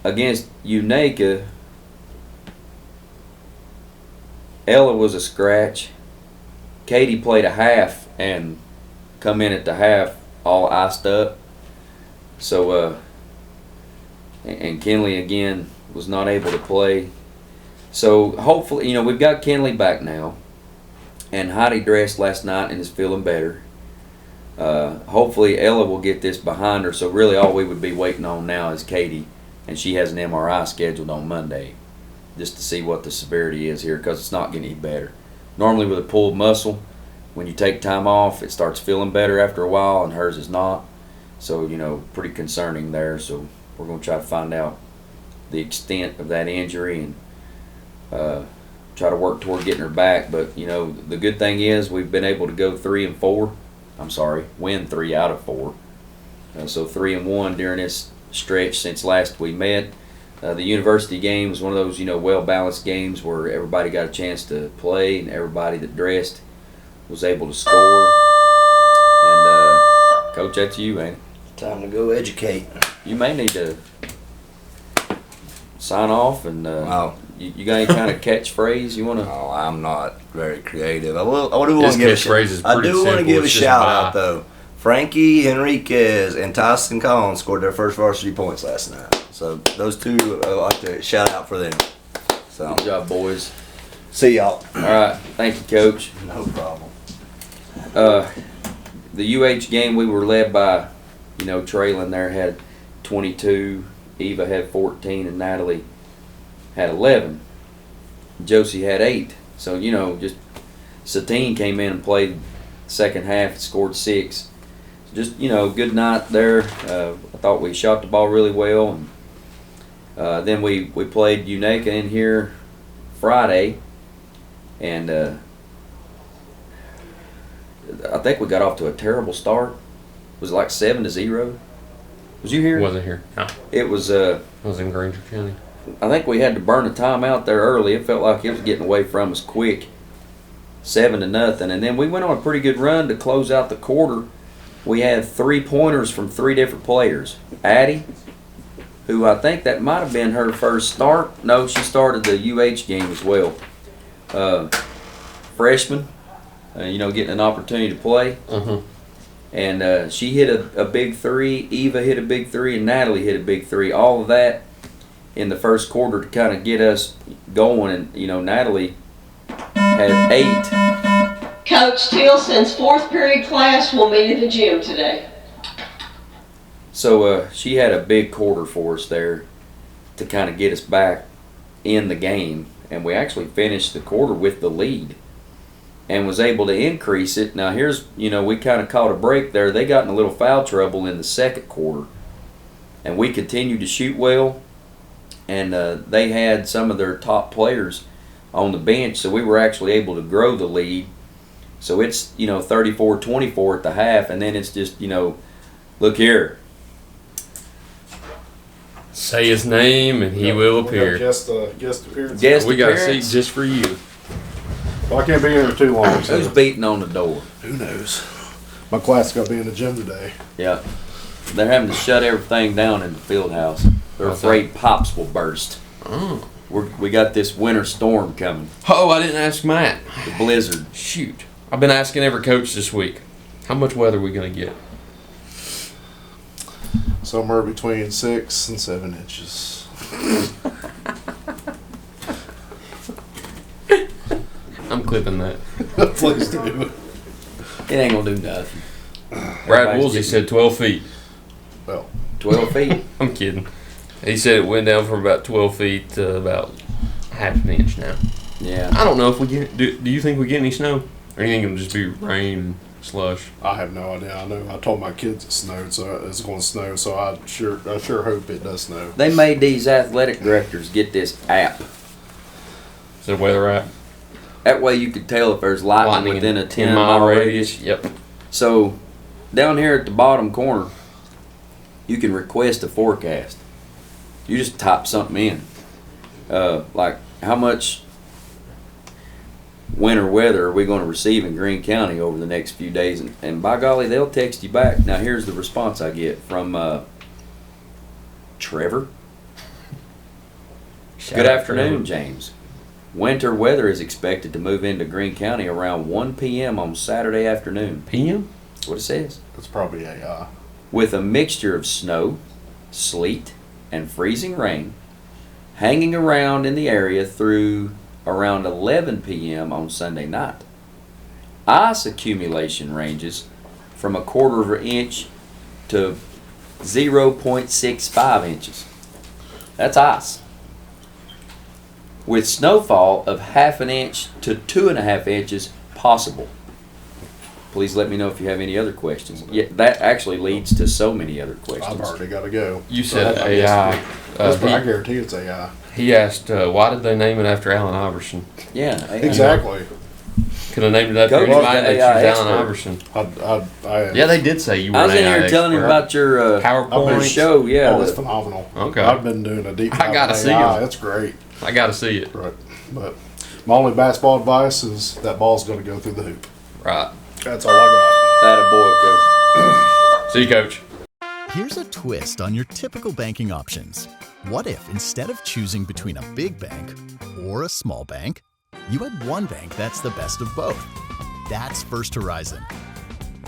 Against Unaka, Ella was a scratch. Katie played a half and come in at the half all iced up. So, and Kinley again was not able to play. So hopefully, we've got Kinley back now, and Heidi dressed last night and is feeling better. Hopefully Ella will get this behind her. So really all we would be waiting on now is Katie, and she has an MRI scheduled on Monday just to see what the severity is here, because it's not getting any better. Normally with a pulled muscle, when you take time off, it starts feeling better after a while, and hers is not. So, pretty concerning there. So we're going to try to find out the extent of that injury and try to work toward getting her back. But, the good thing is we've been able to go win 3 out of 4. So 3-1 during this stretch since last we met. The university game was one of those, well-balanced games where everybody got a chance to play and everybody that dressed was able to score. And, Coach, that's you, ain't it? Time to go educate. You may need to sign off and you got any kind of catchphrase you want to? Oh, I'm not very creative. I do want to give a shout out though. Frankie Enriquez and Tyson Collins scored their first varsity points last night. So those two, I'd like to shout out for them. So Good job, boys. See y'all. All right, thank you, Coach. No problem. The UH game we were led by, Traylon there had 22, Eva had 14, and Natalie had 11. Josie had 8. So, just Satine came in and played second half and scored 6. Just, good night there. I thought we shot the ball really well. And then we played Unaka in here Friday, and I think we got off to a terrible start. It was like 7-0. Was you here? Wasn't here. No. It was. I was in Granger County. I think we had to burn a timeout there early. It felt like it was getting away from us quick. 7-0, and then we went on a pretty good run to close out the quarter. We had 3-pointers from 3 different players. Addie, who I think that might have been her first start. No, she started the UH game as well. Freshman, getting an opportunity to play. And she hit a big 3. Eva hit a big 3, and Natalie hit a big 3. All of that in the first quarter to kind of get us going. And, Natalie had 8. Coach Tilson's 4th period class will meet in the gym today. So she had a big quarter for us there to kind of get us back in the game. And we actually finished the quarter with the lead and was able to increase it. Now here's, we kind of caught a break there. They got in a little foul trouble in the second quarter. And we continued to shoot well. And they had some of their top players on the bench. So we were actually able to grow the lead. So it's, 34-24 at the half. And then it's just, look here. Say his name and he will appear. Guest appearance. We got a seat just for you. Well, I can't be here too long. So Who's beating on the door? who knows? My class got to be in the gym today. Yeah. They're having to shut everything down in the field house. They're afraid pops will burst. Oh. We got this winter storm coming. Oh, I didn't ask Matt. The blizzard. Shoot. I've been asking every coach this week. How much weather are we going to get? Somewhere between 6 and 7 inches. I'm clipping that. Please do. It ain't going to do nothing. Brad Everybody's Woolsey said 12 feet. Well, 12 feet. I'm kidding. He said it went down from about 12 feet to about half an inch now. Yeah. I don't know if we get. Do you think we get any snow? Or you think it'll just be rain and slush? I have no idea. I know I told my kids it snowed, so it's going to snow. So I sure hope it does snow. They made these athletic directors get this app. Is it a weather app? That way you could tell if there's lightning within a 10-mile radius. Yep. So down here at the bottom corner, you can request a forecast. You just type something in. Like how much winter weather are we going to receive in Greene County over the next few days? And by golly, they'll text you back. Now, here's the response I get from Trevor. Good afternoon, James. Winter weather is expected to move into Greene County around 1 p.m. on Saturday afternoon. PM? That's what it says. It's probably AI. With a mixture of snow, sleet, and freezing rain hanging around in the area through around 11 p.m. on Sunday night. Ice accumulation ranges from 1/4 of an inch to 0.65 inches. That's ice. With snowfall of 1/2 inch to 2.5 inches possible. Please let me know if you have any other questions. Yeah, that actually leads to so many other questions. I've already got to go. You said AI. I guarantee it's AI. He asked, why did they name it after Allen Iverson? Yeah, Exactly. Could have named it after Coach anybody was the that AI used Allen expert. Iverson. Yeah, they did say you were I was an in AI here telling him expert. about your PowerPoint show. Yeah, Oh, it's phenomenal. Okay. I've been doing a deep dive I gotta on see AI. it. It's great. I got to see it. Right. But my only basketball advice is that ball's going to go through the hoop. Right. That's all I that a boy, Coach. See you, Coach. Here's a twist on your typical banking options. What if instead of choosing between a big bank or a small bank, you had one bank that's the best of both? That's First Horizon.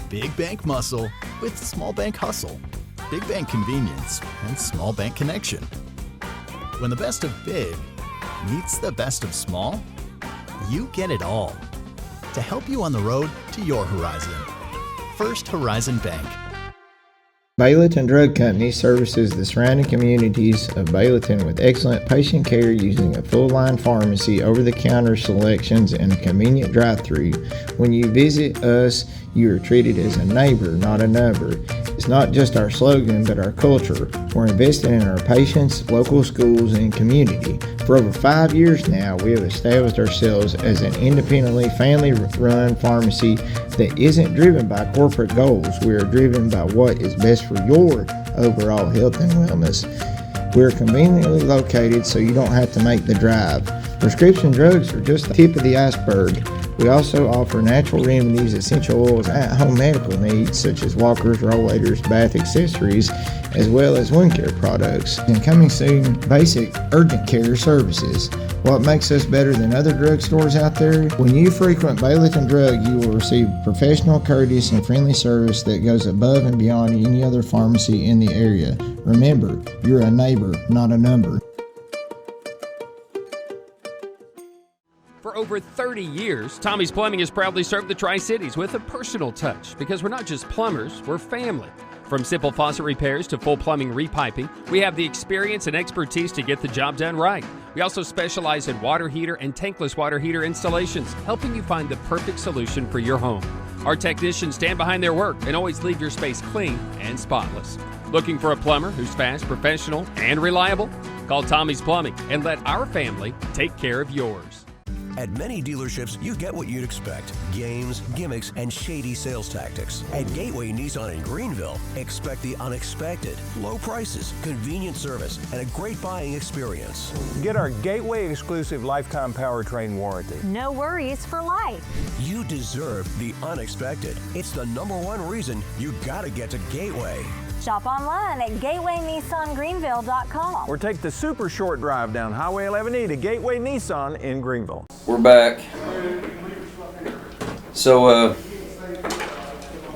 Big bank muscle with small bank hustle. Big bank convenience and small bank connection. When the best of big meets the best of small, you get it all. To help you on the road to your horizon. First Horizon Bank. Baileyton Drug Company services the surrounding communities of Baileyton with excellent patient care using a full-line pharmacy, over-the-counter selections, and a convenient drive-thru. When you visit us, you are treated as a neighbor, not a number. It's not just our slogan, but our culture. We're investing in our patients, local schools, and community. For over 5 years now, we have established ourselves as an independently family-run pharmacy that isn't driven by corporate goals. We are driven by what is best for your overall health and wellness. We're conveniently located so you don't have to make the drive. Prescription drugs are just the tip of the iceberg. We also offer natural remedies, essential oils, at-home medical needs such as walkers, rollators, bath accessories, as well as wound care products. And coming soon, basic urgent care services. What makes us better than other drugstores out there? When you frequent Baileyton Drug, you will receive professional, courteous, and friendly service that goes above and beyond any other pharmacy in the area. Remember, you're a neighbor, not a number. For over 30 years, Tommy's Plumbing has proudly served the Tri-Cities with a personal touch because we're not just plumbers, we're family. From simple faucet repairs to full plumbing repiping, we have the experience and expertise to get the job done right. We also specialize in water heater and tankless water heater installations, helping you find the perfect solution for your home. Our technicians stand behind their work and always leave your space clean and spotless. Looking for a plumber who's fast, professional, and reliable? Call Tommy's Plumbing and let our family take care of yours. At many dealerships, you get what you'd expect. Games, gimmicks, and shady sales tactics. At Gateway Nissan in Greenville, expect the unexpected. Low prices, convenient service, and a great buying experience. Get our Gateway exclusive lifetime powertrain warranty. No worries for life. You deserve the unexpected. It's the #1 reason you gotta get to Gateway. Shop online at GatewayNissanGreenville.com. Or take the super short drive down Highway 11E to Gateway Nissan in Greenville. We're back. So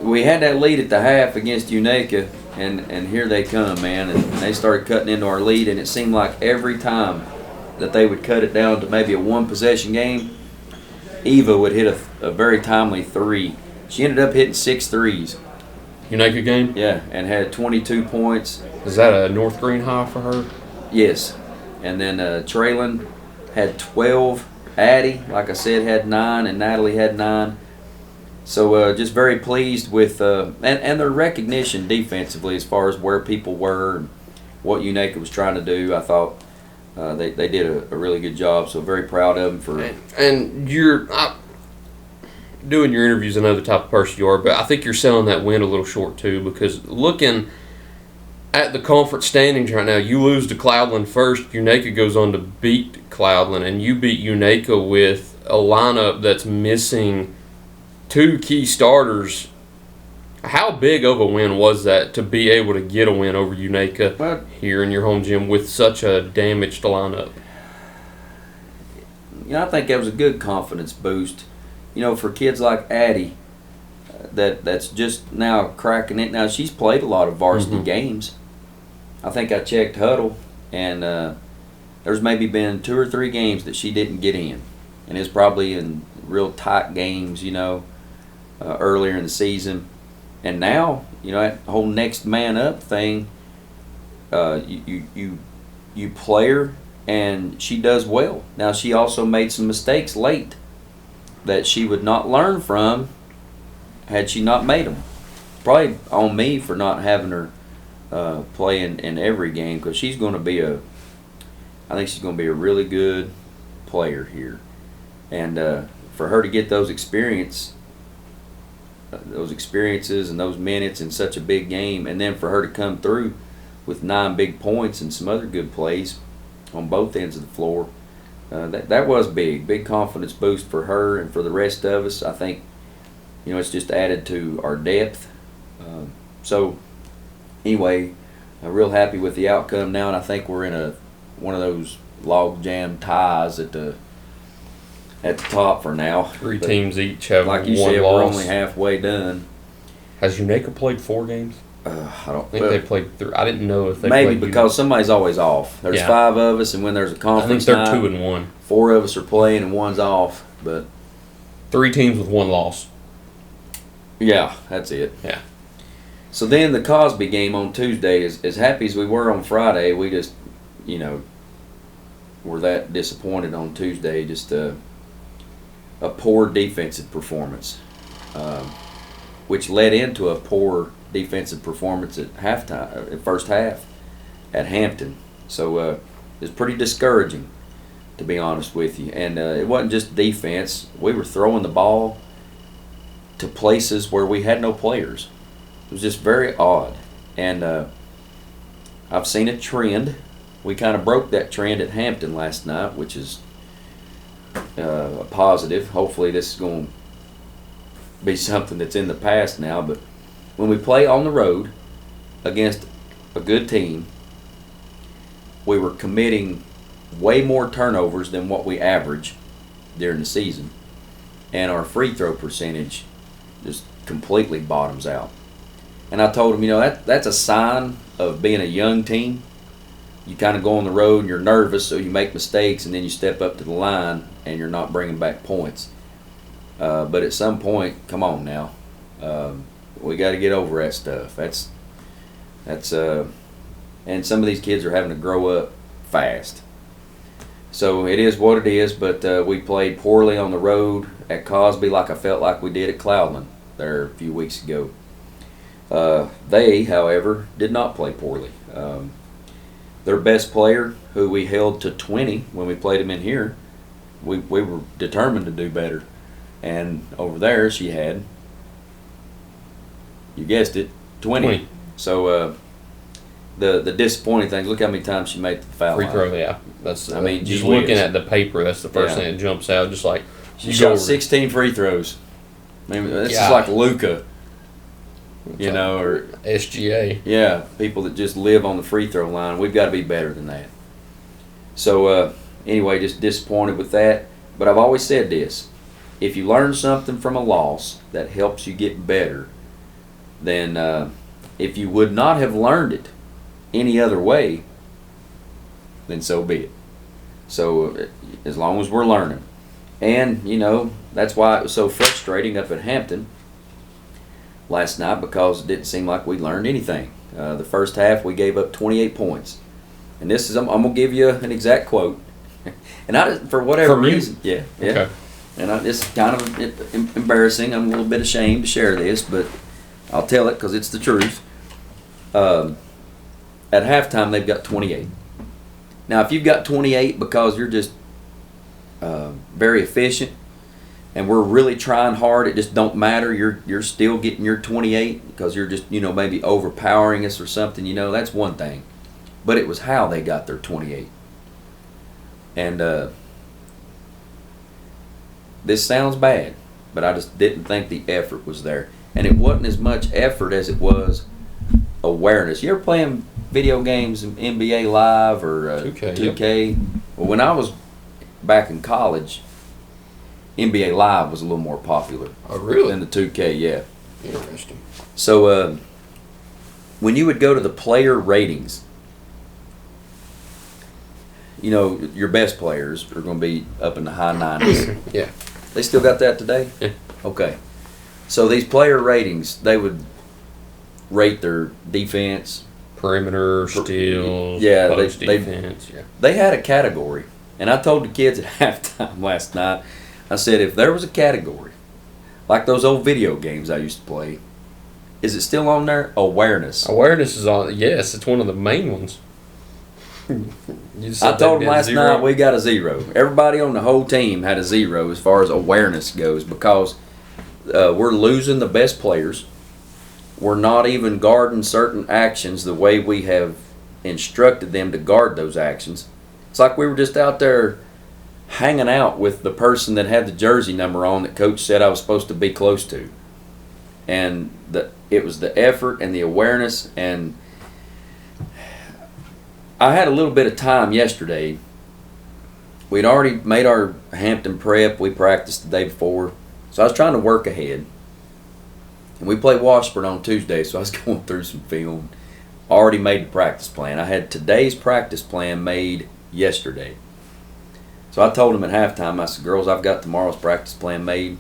we had that lead at the half against Unaka, and here they come, man. And they started cutting into our lead, and it seemed like every time that they would cut it down to maybe a one-possession game, Eva would hit a very timely three. She ended up hitting 6 threes. Unaka game? Yeah, and had 22 points. Is that a North Greene high for her? Yes. And then Traylon had 12. Addie, like I said, had 9, and Natalie had 9. So just very pleased with and their recognition defensively as far as where people were and what Unaka was trying to do. I thought they did a really good job. So very proud of them for. And you're doing your interviews. I know the type of person you are, but I think you're selling that win a little short too, because looking at the conference standings right now, you lose to Cloudland first. Unaka goes on to beat Cloudland, and you beat Unaka with a lineup that's missing two key starters, how big of a win was that to be able to get a win over Unaka here in your home gym with such a damaged lineup? I think that was a good confidence boost. For kids like Addie, that's just now cracking it. Now, she's played a lot of varsity games. I think I checked Huddle, and there's maybe been 2 or 3 games that she didn't get in. And it's probably in real tight games, earlier in the season. And now, that whole next man up thing, you play her, and she does well. Now, she also made some mistakes late that she would not learn from had she not made them. Probably on me for not having her play in every game, because she's going to be I think she's going to be a really good player here. And for her to get those experiences and those minutes in such a big game, and then for her to come through with 9 big points and some other good plays on both ends of the floor, that was big confidence boost for her and for the rest of us. I think it's just added to our depth. So anyway, I'm real happy with the outcome now, and I think we're in one of those log jam ties at the top for now. 3 teams each have like you one said, loss. we're only halfway done. Has Unaka played 4 games? I don't think they played 3. I didn't know if they maybe played because somebody's always off. There's 5 of us, and when there's a conference I think they're night, 2-1. 4 of us are playing and 1's off. But 3 teams with 1 loss. Yeah, that's it. Yeah. So then the Cosby game on Tuesday, as happy as we were on Friday, we just, were that disappointed on Tuesday. Just a poor defensive performance, which led into a poor defensive performance at halftime, at first half, at Hampton. So it's pretty discouraging, to be honest with you. And it wasn't just defense. We were throwing the ball to places where we had no players. It was just very odd. And I've seen a trend. We kind of broke that trend at Hampton last night, which is a positive. Hopefully this is going to be something that's in the past now. But when we play on the road against a good team, we were committing way more turnovers than what we average during the season. And our free throw percentage just completely bottoms out. And I told him, that's a sign of being a young team. You kind of go on the road and you're nervous, so you make mistakes, and then you step up to the line and you're not bringing back points. But at some point, come on now, we got to get over that stuff. And some of these kids are having to grow up fast. So it is what it is. But we played poorly on the road at Cosby, like I felt like we did at Cloudland there a few weeks ago. They, however, did not play poorly. Their best player, who we held to 20 when we played him in here, we were determined to do better. And over there, she had, you guessed it, 20. So the disappointing thing, look how many times she made the foul line. Free throw, yeah. That's, just gee looking whiz. at the paper, that's the first thing that jumps out. Just like she shot 16 free throws. I mean, that's just like Luka. Or SGA. Yeah, people that just live on the free throw line. We've got to be better than that. So anyway, just disappointed with that. But I've always said this: if you learn something from a loss that helps you get better, then if you would not have learned it any other way, then so be it. So as long as we're learning. And, that's why it was so frustrating up at Hampton last night, because it didn't seem like we learned anything. The first half, we gave up 28 points. And this is, I'm going to give you an exact quote. And I, for whatever reason. Yeah. Okay. And it's kind of embarrassing. I'm a little bit ashamed to share this, but I'll tell it because it's the truth. At halftime, they've got 28. Now, if you've got 28 because you're just very efficient and we're really trying hard, it just don't matter. You're still getting your 28 because you're just, maybe overpowering us or something, that's one thing. But it was how they got their 28. And this sounds bad, but I just didn't think the effort was there. And it wasn't as much effort as it was awareness. You ever playing video games, NBA Live or 2K? Yep. Well, when I was back in college, NBA Live was a little more popular. Oh, really? Than the 2K, yeah. Interesting. So when you would go to the player ratings, you know, your best players are going to be up in the high 90s. Yeah. They still got that today? Yeah. Okay. So these player ratings, they would rate their defense. Perimeter, steals, yeah, post defense. Yeah. They had a category. And I told the kids at halftime last night, I said, if there was a category, like those old video games I used to play, is it still on there? Awareness. Awareness is on. Yes, it's one of the main ones. I told them last night we got a 0. Everybody on the whole team had a 0 as far as awareness goes because we're losing the best players. We're not even guarding certain actions the way we have instructed them to guard those actions. It's like we were just out there hanging out with the person that had the jersey number on that Coach said I was supposed to be close to. And it was the effort and the awareness. And I had a little bit of time yesterday. We'd already made our Hampton prep. We practiced the day before. So I was trying to work ahead. And we played Washburn on Tuesday, so I was going through some film. Already made the practice plan. I had today's practice plan made yesterday. So I told them at halftime, I said, girls, I've got tomorrow's practice plan made.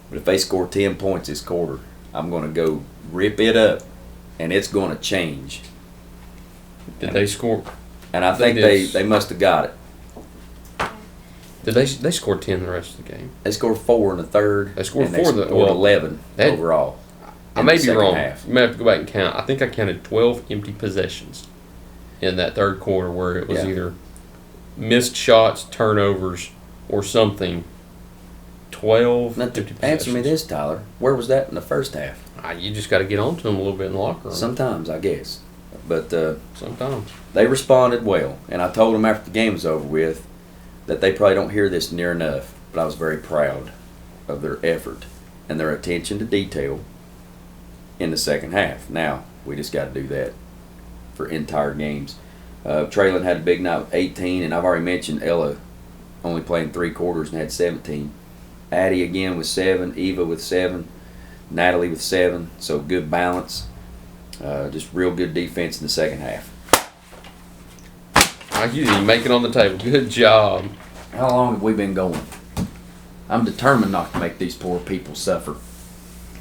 But if they score 10 points this quarter, I'm going to go rip it up, and it's going to change. Did they score? And I think they must have got it. Did they scored 10 the rest of the game? They scored 4 in the third. They scored 4 in the 11 overall. I may be wrong. You may have to go back and count. I think I counted 12 empty possessions in that third quarter where it was either missed shots, turnovers, or something. 12 empty possessions. Answer me this, Tyler. Where was that in the first half? You just got to get on to them a little bit in the locker room. Sometimes, I guess. But sometimes. They responded well. And I told them after the game was over with that they probably don't hear this near enough. But I was very proud of their effort and their attention to detail in the second half. Now, we just got to do that for entire games. Traylon had a big night with 18, and I've already mentioned Ella only playing 3 quarters and had 17. Addie again with 7, Eva with 7, Natalie with 7, so good balance. Just real good defense in the second half. You make it on the table. Good job. How long have we been going? I'm determined not to make these poor people suffer.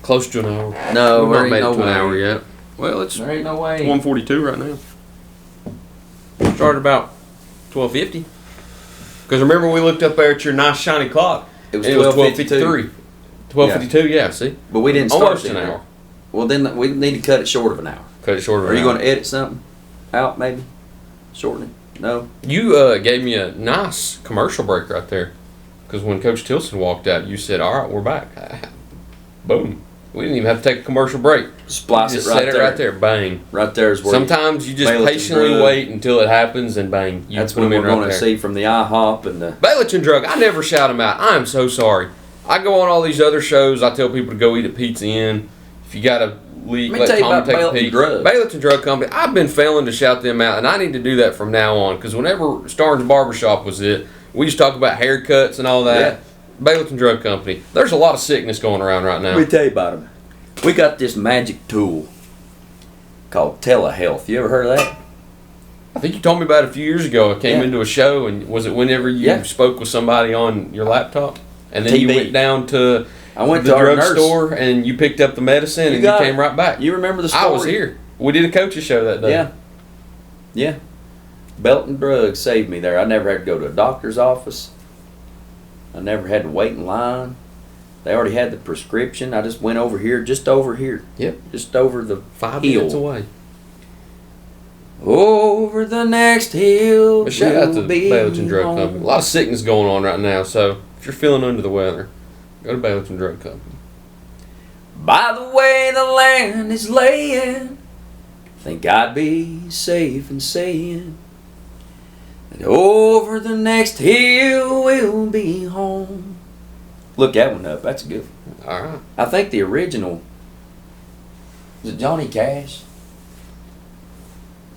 Close to an hour. No, we've not made no it to an way. hour yet. Well, there ain't no way. 1:42 right now. Started about 12:50. Because remember we looked up there at your nice shiny clock. It was 12:53. 12:52. Yeah, see. But we didn't start almost an hour. Well, then we need to cut it short of an hour. Cut it short of an hour. Are you going to edit something out? Maybe shorten it. No. You gave me a nice commercial break right there. Because when Coach Tilson walked out, you said, "All right, we're back." Boom. We didn't even have to take a commercial break. Splice just it right set there. It right there. Bang. Right there is where. Sometimes you just patiently wait until it happens and bang. That's what we're going to see from the IHOP and the Baileyton Drug. I never shout them out. I am so sorry. I go on all these other shows. I tell people to go eat at Pizza Inn. If you got to leave, let Tom take a peek. Baileyton Drug Company. I've been failing to shout them out, and I need to do that from now on. Because whenever Starnes Barbershop was it, we used to talk about haircuts and all that. Yeah. Baileyton Drug Company. There's a lot of sickness going around right now. Let me tell you about them. We got this magic tool called telehealth. You ever heard of that? I think you told me about it a few years ago. I came into a show, and was it whenever you spoke with somebody on your laptop? And then TV. You went down to I went the to our drugstore and you picked up the medicine and you came right back. You remember the story? I was here. We did a coach's show that day. Yeah. Yeah. Belton Drugs saved me there. I never had to go to a doctor's office. I never had to wait in line. They already had the prescription. I just went over here, just over here. Yep. Just over the 5 hill. minutes away. Over the next hill. But shout out to the Baileyton Drug Company. A lot of sickness going on right now, so if you're feeling under the weather, go to Baileyton Drug Company. By the way the land is laying, think I'd be safe in saying And over the next hill we'll be home. Look that one up. That's a good one. All right. I think the original, is it Johnny Cash?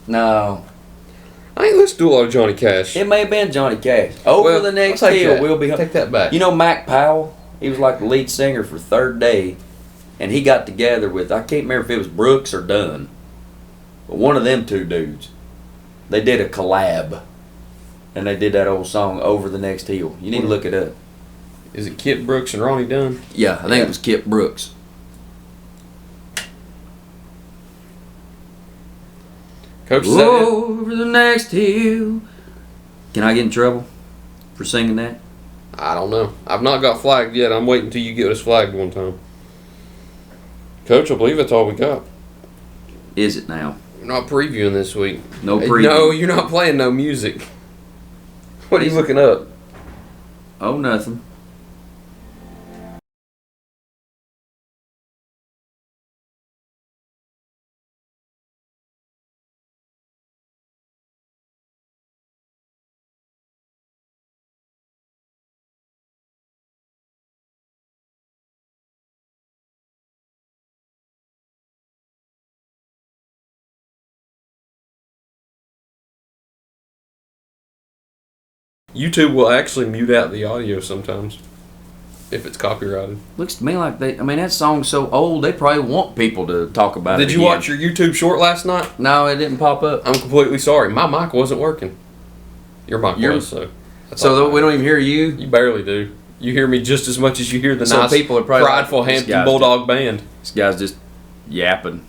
No. I ain't listened to a lot of Johnny Cash. It may have been Johnny Cash. Over the next I'll take hill that. we'll be home. Take that back. You know Mac Powell? He was like the lead singer for Third Day. And he got together with, I can't remember if it was Brooks or Dunn. But one of them two dudes. They did a collab. And they did that old song, Over the Next Hill. You need to look it up. Is it Kip Brooks and Ronnie Dunn? Yeah, I think it was Kip Brooks. Coach said it. Over the next hill. Can I get in trouble for singing that? I don't know. I've not got flagged yet. I'm waiting until you get us flagged one time. Coach, I believe that's all we got. Is it now? We're not previewing this week. No Hey, preview. No, you're not playing no music. What are you looking up? Oh, nothing. YouTube will actually mute out the audio sometimes if it's copyrighted. Looks to me like that song's so old, they probably want people to talk about it. Did you watch your YouTube short last night? No, it didn't pop up. I'm completely sorry. My mic wasn't working. Your mic was, so. So we don't even hear you? You barely do. You hear me just as much as you hear the So nice, people are probably prideful like, this Hampton guy's Bulldog band. This guy's just yapping.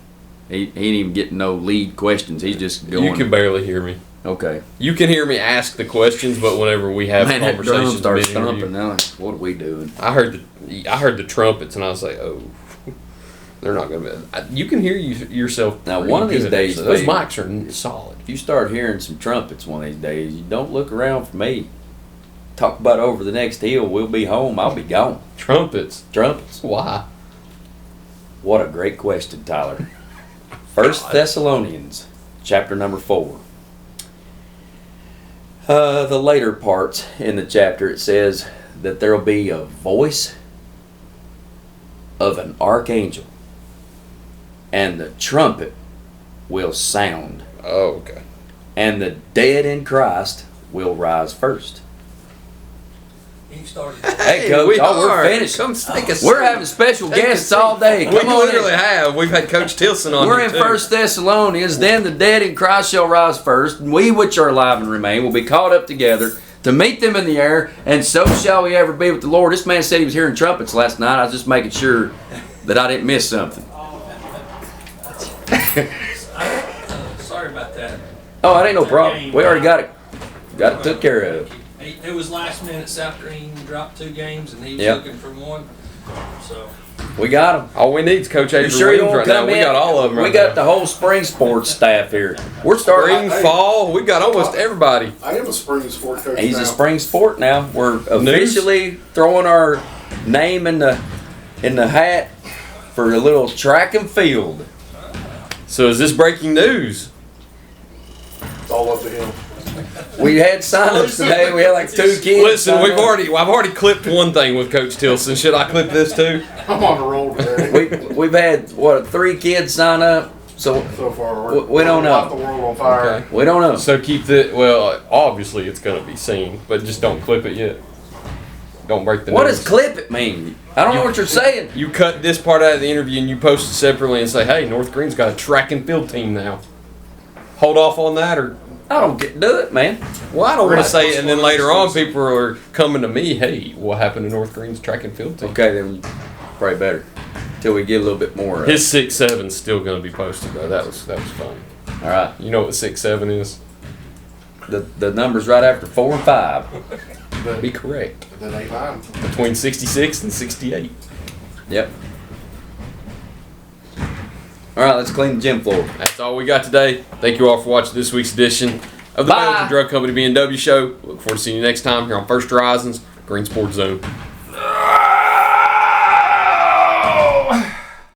He ain't even getting no lead questions. He's just going. You can barely hear me. Okay. You can hear me ask the questions, but whenever we have Man, that drum conversations, starts mid-interview, thumping now. What are we doing? I heard the trumpets, and I was like, oh, they're not going to be. You can hear yourself. Now, pretty one of these good, days, so those baby, mics are solid. If you start hearing some trumpets one of these days, you don't look around for me. Talk about over the next hill, we'll be home, I'll be gone. Trumpets. Why? What a great question, Tyler. 1 Thessalonians, chapter number 4. The later parts in the chapter, it says that there will be a voice of an archangel, and the trumpet will sound. Oh, okay. And the dead in Christ will rise first. Hey, Coach, we're finished. Come take a We're seat. having special Take a guests seat. all day. We Come on literally in. have. We've had Coach Tilson on We're here in too. 1 Thessalonians. Then the dead in Christ shall rise first, and we which are alive and remain will be caught up together to meet them in the air, and so shall we ever be with the Lord. This man said he was hearing trumpets last night. I was just making sure that I didn't miss something. Sorry about that. Oh, that ain't no problem. We already got it took care of. It was last minute. South Greene dropped 2 games, and he was Yep. looking for one. So We got him. All we need is Coach You Adrian sure you Williams won't right now. come We in? got all of them. We right got now. the whole spring sports staff here. We're starting. Spring, fall. We got almost everybody. I am a spring sport coach He's now. a spring sport now. We're officially throwing our name in the hat for a little track and field. So is this breaking news? It's all up to him. We had sign-ups today. We had like 2 kids. Listen, sign up. I've already clipped one thing with Coach Tilson. Should I clip this too? I'm on the roll today. We've had 3 kids sign up. So far, we don't know. Light the world on fire. Okay. We don't know. So keep the obviously it's gonna be seen, but just don't clip it yet. Don't break the What news. does clip it mean? I don't know what you're saying. You cut this part out of the interview and you post it separately and say, "Hey, North Greene's got a track and field team now." Hold off on that, or I don't do it, man. well, I don't want Right. to say it, and then later on people are coming to me, "Hey, what happened to North Greene's track and field team?" Okay, then probably better till we get a little bit more. His 6'7" still going to be posted though. That was funny. All right. You know what 6'7" is? The numbers right after 4 and 5. Be correct. Then 8-9. Between 66 and 68. Yep. All right, let's clean the gym floor. That's all we got today. Thank you all for watching this week's edition of the Bye. Baileyton Drug Company BNW Show. Look forward to seeing you next time here on First Horizons Green Sports Zone.